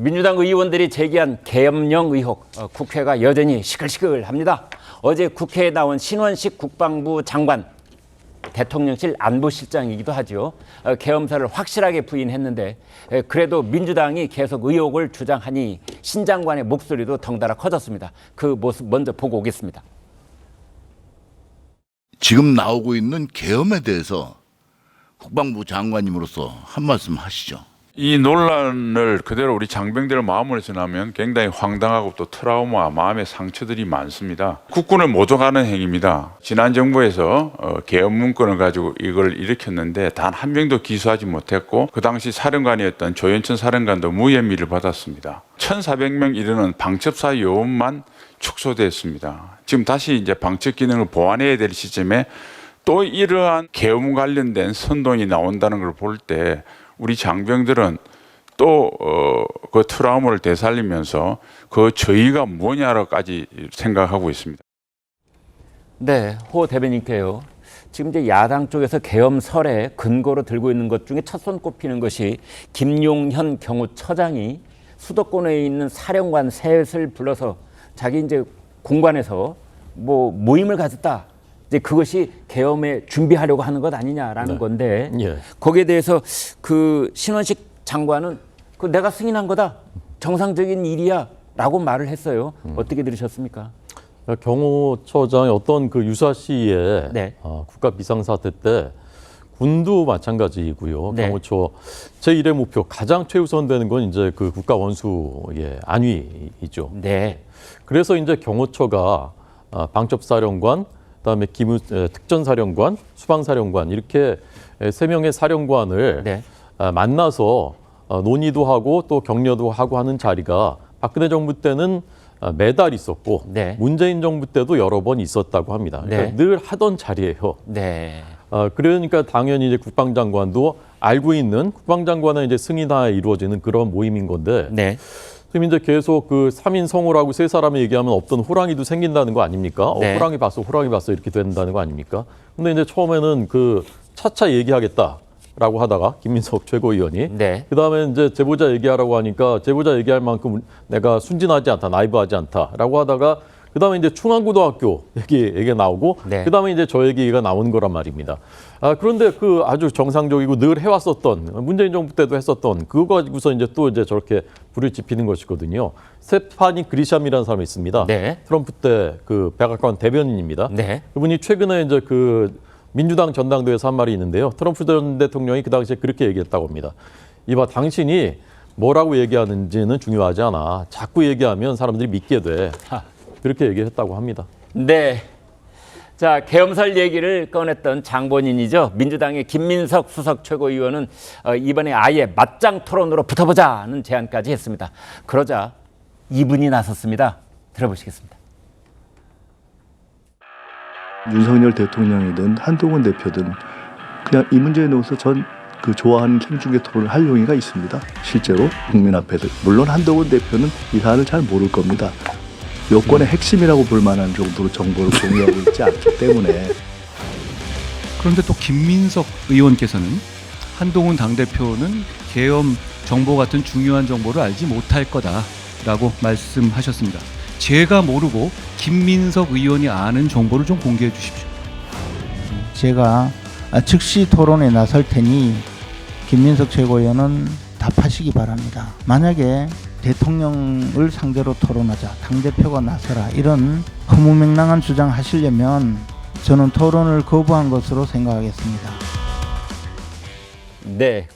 민주당 의원들이 제기한 계엄령 의혹, 국회가 여전히 시끌시끌합니다. 어제 국회에 나온 신원식 국방부 장관, 대통령실 안보실장이기도 하죠. 계엄사를 확실하게 부인했는데 그래도 민주당이 계속 의혹을 주장하니 신 장관의 목소리도 덩달아 커졌습니다. 그 모습 먼저 보고 오겠습니다. 지금 나오고 있는 계엄에 대해서 국방부 장관님으로서 한 말씀 하시죠. 이 논란을 그대로 우리 장병들 마음으로 전하면 굉장히 황당하고 또 트라우마, 마음의 상처들이 많습니다. 국군을 모독하는 행위입니다. 지난 정부에서 계엄 문건을 가지고 이걸 일으켰는데 단 한 명도 기소하지 못했고 그 당시 사령관이었던 조현천 사령관도 무혐의를 받았습니다. 1,400명 이르는 방첩사 요원만 축소됐습니다. 지금 다시 이제 방첩 기능을 보완해야 될 시점에 또 이러한 계엄 관련된 선동이 나온다는 걸 볼 때 우리 장병들은 또 그 트라우마를 되살리면서 그 저희가 뭐냐로까지 생각하고 있습니다. 네, 호 대변인께요. 지금 이제 야당 쪽에서 계엄설에 근거로 들고 있는 것 중에 첫 손 꼽히는 것이 김용현 경호처장이 수도권에 있는 사령관 셋을 불러서 자기 이제 공관에서 뭐 모임을 가졌다. 이제 그것이 계엄에 준비하려고 하는 것 아니냐라는 건데 거기에 대해서 그 신원식 장관은 그 내가 승인한 거다. 정상적인 일이야라고 말을 했어요. 어떻게 들으셨습니까? 경호처장의 어떤 그 유사시의 국가 비상사태 때 군도 마찬가지이고요. 경호처 제1의 목표 가장 최우선되는 건 이제 그 국가 원수의 안위이죠. 그래서 이제 경호처가 방첩사령관, 그다음에 특전사령관, 수방사령관 이렇게 세 명의 사령관을 만나서 논의도 하고 또 격려도 하고 하는 자리가 박근혜 정부 때는 매달 있었고 문재인 정부 때도 여러 번 있었다고 합니다. 그러니까 늘 하던 자리예요. 그러니까 당연히 이제 국방장관도 알고 있는 국방장관은 이제 승인하에 이루어지는 그런 모임인 건데 지금 이제 계속 그 3인 성호라고 세 사람이 얘기하면 없던 호랑이도 생긴다는 거 아닙니까? 호랑이 봤어 이렇게 된다는 거 아닙니까? 근데 이제 처음에는 그 차차 얘기하겠다라고 하다가 김민석 최고위원이 그다음에 이제 제보자 얘기하라고 하니까 제보자 얘기할 만큼 내가 순진하지 않다, 나이브하지 않다라고 하다가 그다음에 이제 충안고등학교 얘기가 나오고 그다음에 이제 저 얘기가 나온 거란 말입니다. 그런데 그 아주 정상적이고 늘 해왔었던 문재인 정부 때도 했었던 그거 가지고서 이제 또 이제 저렇게 불을 지피는 것이거든요. 스테파니 그리샴이라는 사람이 있습니다. 트럼프 때 그 백악관 대변인입니다. 그분이 최근에 이제 그 민주당 전당대회에서 한 말이 있는데요. 트럼프 전 대통령이 그 당시에 그렇게 얘기했다고 합니다. 이봐, 당신이 뭐라고 얘기하는지는 중요하지 않아. 자꾸 얘기하면 사람들이 믿게 돼. 그렇게 얘기했다고 합니다. 자, 계엄설 얘기를 꺼냈던 장본인이죠. 민주당의 김민석 수석 최고위원은 이번에 아예 맞짱 토론으로 붙어보자는 제안까지 했습니다. 그러자 이분이 나섰습니다. 들어보시겠습니다. 윤석열 대통령이든 한동훈 대표든 그냥 이 문제에 놓아서 전 그 좋아하는 생중계 토론을 할 용의가 있습니다. 실제로 국민 앞에서. 물론 한동훈 대표는 이 사안을 잘 모를 겁니다. 여권의 핵심이라고 볼 만한 정도로 정보를 공유하고 있지 않기 때문에. 그런데 또 김민석 의원께서는 한동훈 당대표는 계엄 정보 같은 중요한 정보를 알지 못할 거다라고 말씀하셨습니다. 제가 모르고 김민석 의원이 아는 정보를 좀 공개해 주십시오. 제가 즉시 토론에 나설 테니 김민석 최고위원은 답하시기 바랍니다. 만약에 대통령을 상대로 토론하자, 당대표가 나서라 이런 허무맹랑한 주장 하시려면 저는 토론을 거부한 것으로 생각하겠습니다.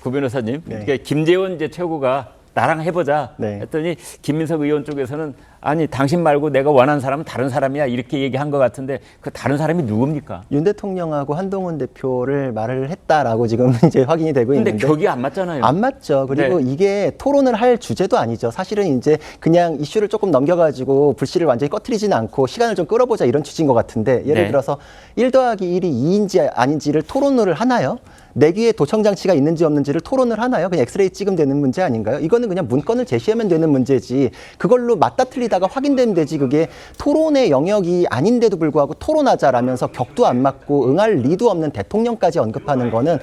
구 변호사님. 그러니까 김재원 이제 최고가 나랑 해보자 했더니 김민석 의원 쪽에서는 아니 당신 말고 내가 원하는 사람은 다른 사람이야 이렇게 얘기한 것 같은데 그 다른 사람이 누굽니까? 윤 대통령하고 한동훈 대표를 말을 했다라고 지금 이제 확인이 되고 있는데 근데 격이 안 맞잖아요. 안 맞죠. 그리고 이게 토론을 할 주제도 아니죠. 사실은 이제 그냥 이슈를 조금 넘겨가지고 불씨를 완전히 꺼트리지는 않고 시간을 좀 끌어보자 이런 취지인 것 같은데 예를 들어서 1 더하기 1이 2인지 아닌지를 토론을 하나요? 내귀에 도청 장치가 있는지 없는지를 토론을 하나요? 그냥 엑스레이 찍으면 되는 문제 아닌가요? 이거는 그냥 문건을 제시하면 되는 문제지. 그걸로 맞다 틀리다가 확인되면 되지. 그게 토론의 영역이 아닌데도 불구하고 토론하자라면서 격도 안 맞고 응할 리도 없는 대통령까지 언급하는 거는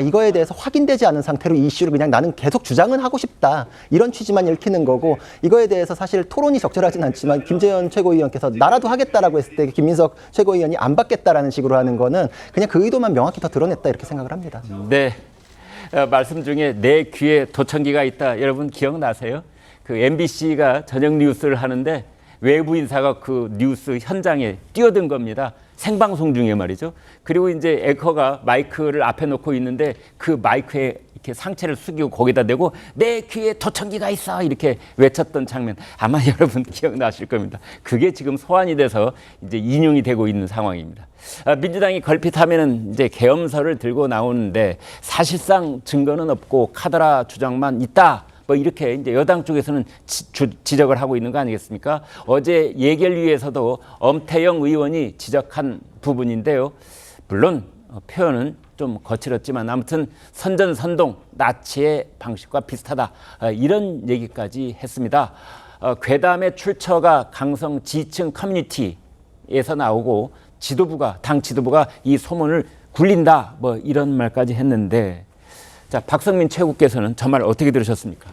이거에 대해서 확인되지 않은 상태로 이 이슈를 그냥 나는 계속 주장은 하고 싶다. 이런 취지만 읽히는 거고, 이거에 대해서 사실 토론이 적절하진 않지만 김재현 최고위원께서 나라도 하겠다라고 했을 때 김민석 최고위원이 안 받겠다라는 식으로 하는 거는 그냥 그 의도만 명확히 더 드러냈다 이렇게 생각을 합니다. 네. 말씀 중에 내 귀에 도청기가 있다. 여러분 기억나세요? 그 MBC가 저녁 뉴스를 하는데 외부 인사가 그 뉴스 현장에 뛰어든 겁니다. 생방송 중에 말이죠. 그리고 이제 앵커가 마이크를 앞에 놓고 있는데 그 마이크에 이렇게 상체를 숙이고 거기다 대고 내 귀에 도청기가 있어 이렇게 외쳤던 장면 아마 여러분 기억나실 겁니다. 그게 지금 소환이 돼서 이제 인용이 되고 있는 상황입니다. 민주당이 걸핏하면은 이제 계엄설을 들고 나오는데 사실상 증거는 없고 카더라 주장만 있다. 뭐 이렇게 이제 여당 쪽에서는 지적을 하고 있는 거 아니겠습니까? 어제 예결위에서도 엄태영 의원이 지적한 부분인데요. 물론 표현은 좀 거칠었지만 아무튼 선전선동 나치의 방식과 비슷하다 이런 얘기까지 했습니다. 괴담의 출처가 강성 지층 커뮤니티에서 나오고 당 지도부가 이 소문을 굴린다 뭐 이런 말까지 했는데 자, 박성민 최고께서는 저 말 어떻게 들으셨습니까?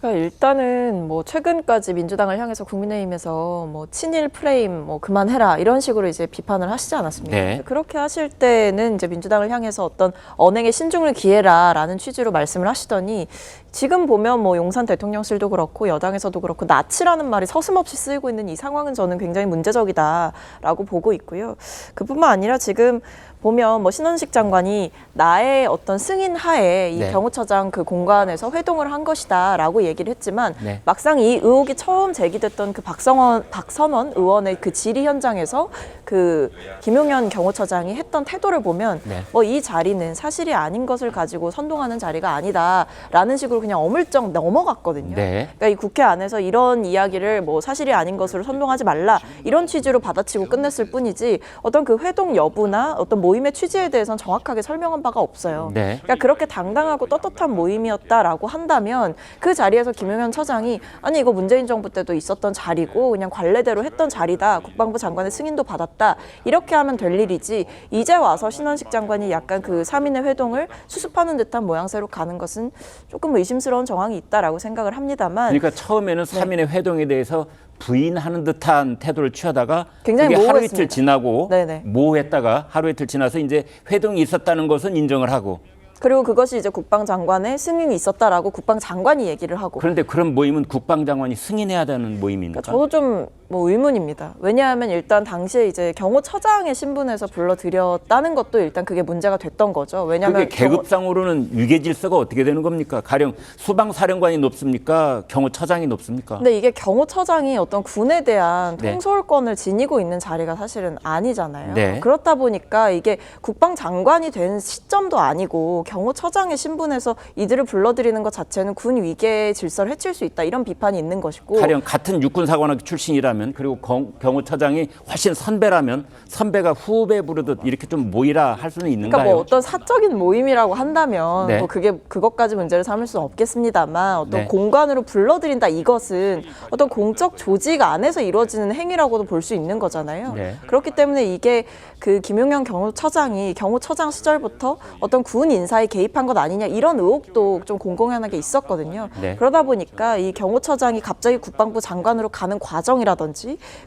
그러니까 일단은 뭐 최근까지 민주당을 향해서 국민의힘에서 뭐 친일 프레임 뭐 그만해라 이런 식으로 이제 비판을 하시지 않았습니까? 네. 그렇게 하실 때는 이제 민주당을 향해서 어떤 언행의 신중을 기해라라는 취지로 말씀을 하시더니 지금 보면 뭐 용산 대통령실도 그렇고 여당에서도 그렇고 나치라는 말이 서슴없이 쓰이고 있는 이 상황은 저는 굉장히 문제적이다라고 보고 있고요. 그뿐만 아니라 지금 보면 뭐 신원식 장관이 나의 어떤 승인 하에 이 네. 경호처장 그 공간에서 회동을 한 것이다라고 얘기를 했지만 네. 막상 이 의혹이 처음 제기됐던 그 박선원 의원의 그 질의 현장에서 그 김용현 경호처장이 했던 태도를 보면 네. 뭐 이 자리는 사실이 아닌 것을 가지고 선동하는 자리가 아니다라는 식으로 그냥 어물쩍 넘어갔거든요. 네. 그러니까 이 국회 안에서 이런 이야기를 뭐 사실이 아닌 것으로 선동하지 말라 이런 취지로 받아치고 끝냈을 뿐이지 어떤 그 회동 여부나 어떤 모임의 취지에 대해서는 정확하게 설명한 바가 없어요. 네. 그러니까 그렇게 당당하고 떳떳한 모임이었다라고 한다면 그 자리에서 김용현 처장이 아니 이거 문재인 정부 때도 있었던 자리고 그냥 관례대로 했던 자리다. 국방부 장관의 승인도 받았다. 이렇게 하면 될 일이지 이제 와서 신원식 장관이 약간 그 3인의 회동을 수습하는 듯한 모양새로 가는 것은 조금 의심스러운 정황이 있다라고 생각을 합니다만 그러니까 처음에는 3인의 회동에 대해서 부인하는 듯한 태도를 취하다가 굉장히 그게 하루 모호했습니다. 이틀 지나고 네네. 모호했다가 하루 이틀 지나서 이제 회동이 있었다는 것은 인정을 하고 그리고 그것이 이제 국방장관의 승인이 있었다라고 국방장관이 얘기를 하고 그런데 그런 모임은 국방장관이 승인해야 되는 모임입니까? 그러니까 저도 좀 뭐 의문입니다. 왜냐하면 일단 당시에 이제 경호처장의 신분에서 불러들였다는 것도 일단 그게 문제가 됐던 거죠. 왜냐하면 그게 계급상으로는 위계 질서가 어떻게 되는 겁니까? 가령 수방사령관이 높습니까? 경호처장이 높습니까? 근데 이게 경호처장이 어떤 군에 대한 네. 통솔권을 지니고 있는 자리가 사실은 아니잖아요. 네. 그렇다 보니까 이게 국방장관이 된 시점도 아니고 경호처장의 신분에서 이들을 불러들이는 것 자체는 군 위계 질서를 해칠 수 있다. 이런 비판이 있는 것이고 가령 같은 육군사관학교 출신이라면 그리고 경호처장이 훨씬 선배라면 선배가 후배 부르듯 이렇게 좀 모이라 할 수는 있는가요? 그러니까 뭐 어떤 사적인 모임이라고 한다면 네. 뭐 그것까지 문제를 삼을 수는 없겠습니다만 어떤 네. 공간으로 불러들인다 이것은 어떤 공적 조직 안에서 이루어지는 행위라고도 볼 수 있는 거잖아요. 네. 그렇기 때문에 이게 그 김용현 경호처장이 경호처장 시절부터 어떤 군 인사에 개입한 것 아니냐 이런 의혹도 좀 공공연하게 있었거든요. 네. 그러다 보니까 이 경호처장이 갑자기 국방부 장관으로 가는 과정이라든지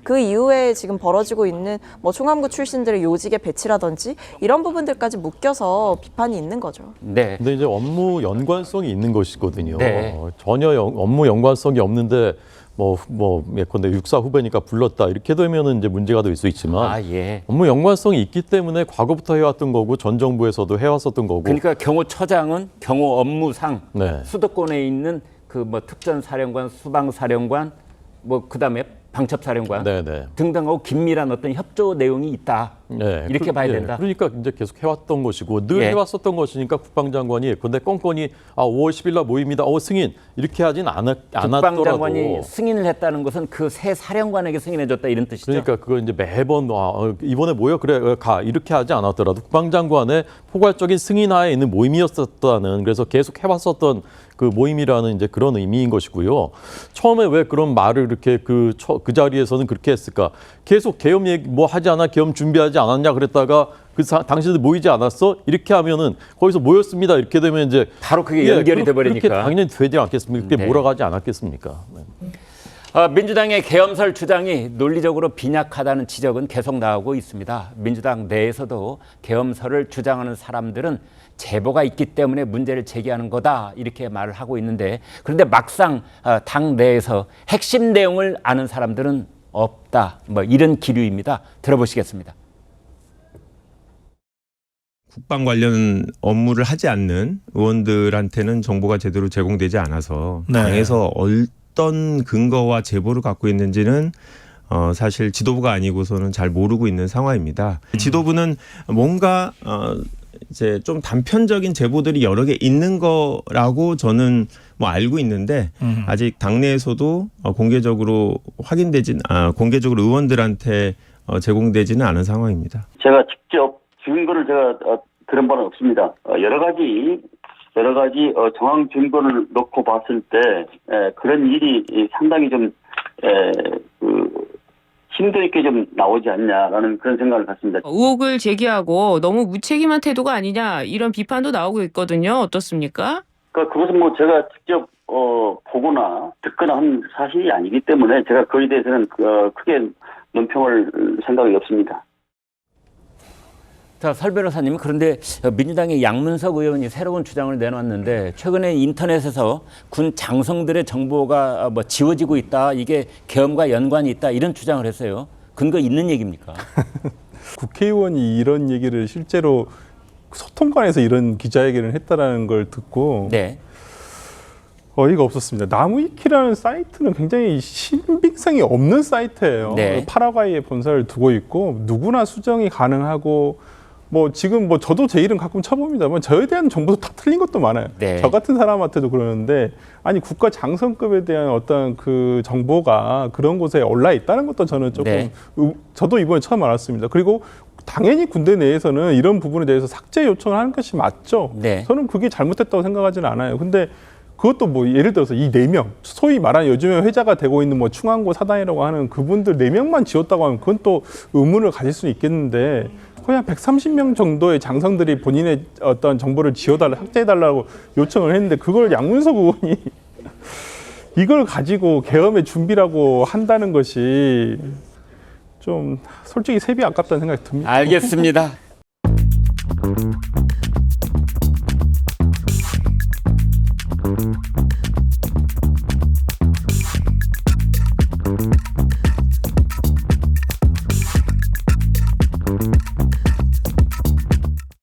그 이후에 지금 벌어지고 있는 뭐 총암구 출신들의 요직의 배치라든지 이런 부분들까지 묶여서 비판이 있는 거죠. 네. 근데 이제 업무 연관성이 있는 것이거든요. 네. 전혀 업무 연관성이 없는데 예컨대 육사 후배니까 불렀다 이렇게 되면은 이제 문제가 될 수 있지만 예. 업무 연관성이 있기 때문에 과거부터 해왔던 거고 전 정부에서도 해왔었던 거고. 그러니까 경호처장은 경호 업무상 네. 수도권에 있는 그 뭐 특전사령관, 수방사령관 뭐 그다음에 방첩사령관 네네. 등등하고 긴밀한 어떤 협조 내용이 있다. 네, 이렇게 봐야 된다. 그러니까 이제 계속 해왔던 것이고 늘 예. 해왔었던 것이니까 국방장관이 근데 껌껌이 5월 10일 날 모입니다. 승인 이렇게 하진 않았더라도 국방장관이 승인을 했다는 것은 그 새 사령관에게 승인해줬다 이런 뜻이죠. 그러니까 그거 이제 매번 이번에 모여 그래 가 이렇게 하지 않았더라도 국방장관의 포괄적인 승인하에 있는 모임이었었다는 그래서 계속 해왔었던 그 모임이라는 이제 그런 의미인 것이고요. 처음에 왜 그런 말을 이렇게 그 자리에서는 그렇게 했을까? 계속 계엄 얘기 뭐 하지 않아 계엄 준비하지 않았냐 그랬다가 당신들 모이지 않았어? 이렇게 하면은 거기서 모였습니다. 이렇게 되면 이제 바로 그게 연결이 돼버리니까. 그렇게 당연히 되지 않겠습니까? 그게 네. 몰아가지 않았겠습니까? 네. 민주당의 계엄설 주장이 논리적으로 빈약하다는 지적은 계속 나오고 있습니다. 민주당 내에서도 계엄설을 주장하는 사람들은 제보가 있기 때문에 문제를 제기하는 거다 이렇게 말을 하고 있는데 그런데 막상 당 내에서 핵심 내용을 아는 사람들은 없다. 뭐 이런 기류입니다. 들어보시겠습니다. 국방 관련 업무를 하지 않는 의원들한테는 정보가 제대로 제공되지 않아서 당에서 어떤 근거와 제보를 갖고 있는지는 사실 지도부가 아니고서는 잘 모르고 있는 상황입니다. 지도부는 뭔가 이제 좀 단편적인 제보들이 여러 개 있는 거라고 저는 뭐 알고 있는데 아직 당내에서도 공개적으로 공개적으로 의원들한테 제공되지는 않은 상황입니다. 제가 직접 증거를 들은 바는 없습니다. 여러 가지 정황 증거를 놓고 봤을 때 그런 일이 상당히 좀 심도 있게 좀 나오지 않냐라는 그런 생각을 갖습니다. 의혹을 제기하고 너무 무책임한 태도가 아니냐 이런 비판도 나오고 있거든요. 어떻습니까? 그것은 뭐 제가 직접 보거나 듣거나 한 사실이 아니기 때문에 제가 그에 대해서는 크게 논평할 생각이 없습니다. 자, 설 변호사님, 그런데 민주당의 양문석 의원이 새로운 주장을 내놨는데 최근에 인터넷에서 군 장성들의 정보가 뭐 지워지고 있다, 이게 계엄과 연관이 있다 이런 주장을 했어요. 근거 있는 얘기입니까? 국회의원이 이런 얘기를 실제로 소통관에서 이런 기자회견을 했다라는 걸 듣고 네. 어이가 없었습니다. 나무위키라는 사이트는 굉장히 신빙성이 없는 사이트예요. 네. 파라과이에 본사를 두고 있고 누구나 수정이 가능하고 뭐 지금 뭐 저도 제 이름 가끔 쳐봅니다만 저에 대한 정보도 다 틀린 것도 많아요. 네. 저 같은 사람한테도 그러는데 아니 국가 장성급에 대한 어떤 그 정보가 그런 곳에 올라 있다는 것도 저는 조금 네. 저도 이번에 처음 알았습니다. 그리고 당연히 군대 내에서는 이런 부분에 대해서 삭제 요청을 하는 것이 맞죠. 네. 저는 그게 잘못됐다고 생각하지는 않아요. 근데 그것도 뭐 예를 들어서 이 4명 소위 말하는 요즘에 회자가 되고 있는 뭐 충안고 사단이라고 하는 그분들 4명만 지웠다고 하면 그건 또 의문을 가질 수는 있겠는데 거의 한 130명 정도의 장성들이 본인의 어떤 정보를 지워달라, 삭제해달라고 요청을 했는데 그걸 양문석 의원이 이걸 가지고 계엄의 준비라고 한다는 것이 좀 솔직히 세비 아깝다는 생각이 듭니다. 알겠습니다.